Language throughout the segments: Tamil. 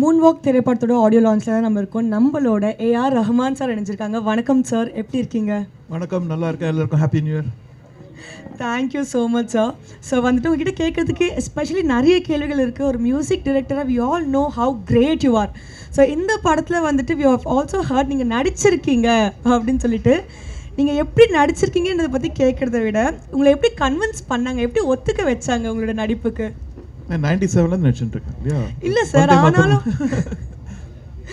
மூன் வாக் திரைப்படத்தோட ஆடியோ லான்ச்சில் தான் நம்ம இருக்கோம். நம்மளோட ஏஆர் ரஹ்மான் சார் இணைஞ்சிருக்காங்க. வணக்கம் சார், எப்படி இருக்கீங்க? வணக்கம், நல்லா இருக்கேன். எல்லாருக்கும் happy new year. Thank you so much sir. So வந்துட்டு உங்ககிட்ட கேட்கறதுக்கு எஸ்பெஷலி நிறைய கேள்விகள் இருக்குது. ஒரு மியூசிக் டிரெக்டராக we all know how great you are. So இந்த படத்தில் வந்துட்டு வி ஹவ் ஆல்சோ ஹர்ட் நீங்கள் நடிச்சிருக்கீங்க அப்படின்னு சொல்லிட்டு, நீங்கள் எப்படி நடிச்சிருக்கீங்கன்றதை பற்றி கேட்குறத விட உங்களை எப்படி கன்வின்ஸ் பண்ணாங்க, எப்படி ஒத்துக்க வச்சாங்க உங்களோட நடிப்புக்கு? 97ல நடிச்சுட்டு இருக்கேன் இல்லையா? இல்லை சார், ஆனாலும்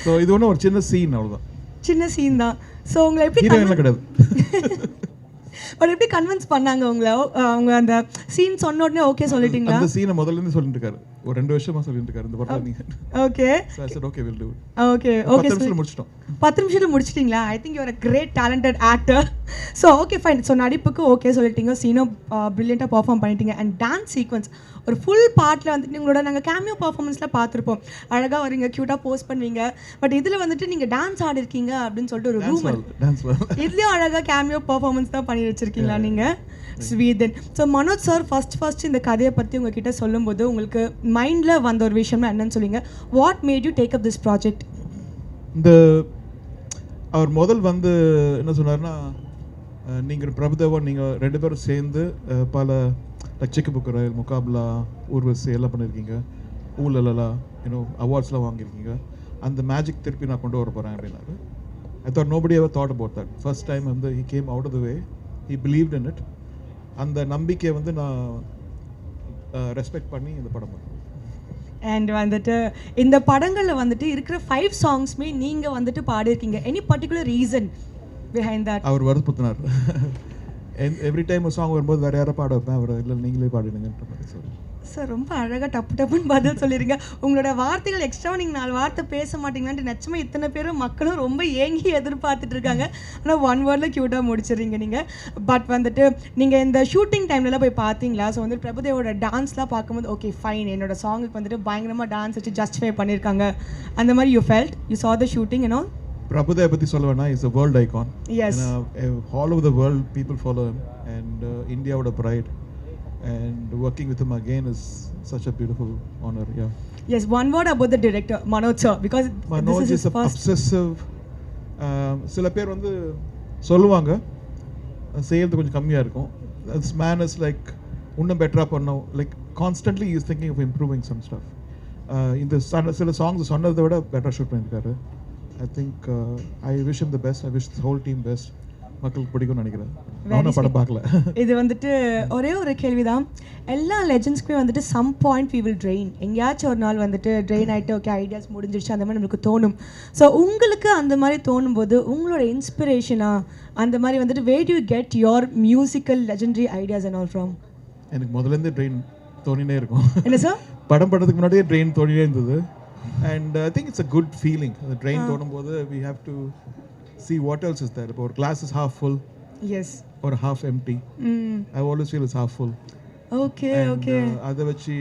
ஸோ இது ஒன்றும் ஒரு சின்ன சீன், அவ்வளோதான். சின்ன சீன் தான். ஸோ உங்களை எப்படி கிடையாது பட் எப்படி கன்வின்ஸ் பண்ணாங்க உங்களை? அவங்க அந்த சீன் சொன்ன உடனே ஓகே சொல்லிட்டீங்களா? அந்த சீனை முதல்ல இருந்து சொல்லிட்டு இருக்காரு, ஒரு 2 வருஷமா சொல்லிட்டு இருக்காரு இந்த படம். நீங்க okay okay will do okay 10 நிமிஷத்துல முடிச்சிட்டோம். 10 நிமிஷத்துல முடிச்சிட்டீங்களா? I think you are a great talented actor. So okay fine. So நடிப்புக்கு ஓகே சொல்லிட்டீங்க, சீனும் ப்ரில்லியண்ட்டாக பர்ஃபார்ம் பண்ணிட்டீங்க. அண்ட் டான்ஸ் சீக்வன்ஸ் ஒரு ஃபுல் பார்ட்டில் வந்துட்டு உங்களோட நாங்கள் கேமியோ பர்ஃபார்மன்ஸில் பார்த்துருப்போம். அழகாக வரீங்க, க்யூட்டாக போஸ்ட் பண்ணுவீங்க. பட் இதில் வந்துட்டு நீங்கள் டான்ஸ் ஆடிருக்கீங்க அப்படின்னு சொல்லிட்டு ஒரு ரூமர். இதுலேயும் அழகாக கேமியோ பர்ஃபார்மன்ஸ் தான் பண்ணி வச்சிருக்கீங்களா நீங்கள்? ஸ்வீதன். ஸோ மனோஜ் சார் ஃபர்ஸ்ட் இந்த கதையை பற்றி உங்ககிட்ட சொல்லும்போது உங்களுக்கு மைண்டில் வந்த ஒரு விஷயம்னா என்னன்னு சொல்லுங்க. What made you take up this project? இந்த அவர் முதல் வந்து என்ன சொன்னார்னா, நீங்கள் பிரபுதேவன் நீங்கள் 2 பேரும் சேர்ந்து பல சிக்கு புக்கு ரயில் முகாப்லா ஊர்வசி எல்லாம் பண்ணியிருக்கீங்க, ஊழலா இன்னும் அவார்ட்ஸ்லாம் வாங்கியிருக்கீங்க. அந்த மேஜிக் திருப்பி நான் கொண்டு வர போகிறேன் அப்படின்னாரு. I thought nobody ever thought about that. First time வந்து he came out of the way, he believed in it. அந்த நம்பிக்கையை வந்து நான் ரெஸ்பெக்ட் பண்ணி இந்த படம் பண்ணேன். அண்ட் வந்துட்டு இந்த படங்களில் வந்துட்டு இருக்கிற 5 சாங்ஸ்மே நீங்கள் வந்துட்டு பாடியிருக்கீங்க. Any particular reason behind that? அவர் வருத்தப்பட்டினார். எவ்ரி டைம் ஒரு சாங் வரும்போது வேறு யாரை பாட வைப்பேன், அவர் இல்லை நீங்களே பாடிடுங்கன்ற மாதிரி சொல்லி. சார் ரொம்ப அழகாக டப்புன்னு பதில் சொல்லிடுங்க. உங்களோட வார்த்தைகள் எக்ஸ்ட்ராவாக நீங்கள் 4 வார்த்தை பேச மாட்டீங்களான்ட்டு நிச்சயமாக இத்தனை பேரும் மக்களும் ரொம்ப ஏங்கி எதிர்பார்த்துட்டு இருக்காங்க. ஆனால் 1 வேர்டில் க்யூட்டாக முடிச்சிடுறீங்க நீங்கள். பட் வந்துட்டு நீங்கள் இந்த ஷூட்டிங் டைம்லலாம் போய் பார்த்தீங்களா? ஸோ வந்து பிரபுதேவோட டான்ஸ்லாம் பார்க்கும்போது ஓகே ஃபைன், என்னோட சாங்குக்கு வந்துட்டு பயங்கரமாக டான்ஸ் வச்சு ஜஸ்டிஃபை பண்ணியிருக்காங்க அந்த மாதிரி you felt? You saw the shooting and all? Prabhudeva பற்றி சொல்ல வேணா, is a world icon. Yes. All over the world people follow him, and Indiaவோட pride, and working with him again is such a beautiful honor. Yeah. Yes, one word about the director Manoj sir, because Manoj this is his first. obsessive. சில பேர் வந்து சொல்லுவாங்க செய்யறது கொஞ்சம் கம்மியாக இருக்கும். This man is like இன்னும் பெட்டராக பண்ணோம், like constantly is thinking of improving some stuff. இந்த சில சாங்ஸ் சொன்னதை விட பெட்டராக ஷூட் பண்ணியிருக்காரு. I think I wish him the best. I wish the whole team best. மக்களுக்கு பிடிக்கும்னு நினைக்கிறேன். நானும் படம் பார்க்கல. இது வந்துட்டு ஒரே ஒரு கேள்விதான். எல்லா லெஜெண்ட்ஸ்க்குமே வந்துட்டு some point we will train. எங்கேயாச்சும் ஒரு நாள் வந்துட்டு ட்ரெயின் ஆகிட்டு ஓகே ஐடியாஸ் முடிஞ்சிருச்சு அந்த மாதிரி நம்மளுக்கு தோணும். ஸோ உங்களுக்கு அந்த மாதிரி தோணும் போது உங்களோட இன்ஸ்பிரேஷனாக அந்த மாதிரி வந்துட்டு where do you get your musical legendary ideas and all from? எனக்கு முதல்லேருந்து ட்ரெயின் தோணினே இருக்கும். என்ன சார்? படம் படத்துக்கு முன்னாடியே ட்ரெயின் தோணினே இருந்தது. And I think it's a good feeling. அந்த ட்ரெயின் தோணும் போது we have to see what else is there. Or glass is half full, yes, or half empty. I always feel it's half full. Okay. Adha vachi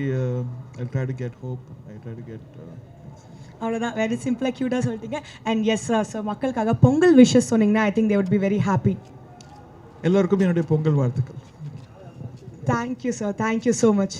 I try to get hope. I try to get அவ்வளோதான். வெரி சிம்பிளாக க்யூட்டாக சொல்லிட்டீங்க. அண்ட் எஸ் சார், ஸோ மக்களுக்காக பொங்கல் விஷஸ் சொன்னீங்கன்னா I think they would be very happy. எல்லாருக்கும் என்னுடைய பொங்கல் வாழ்த்துக்கள். Thank you sir, thank you so much.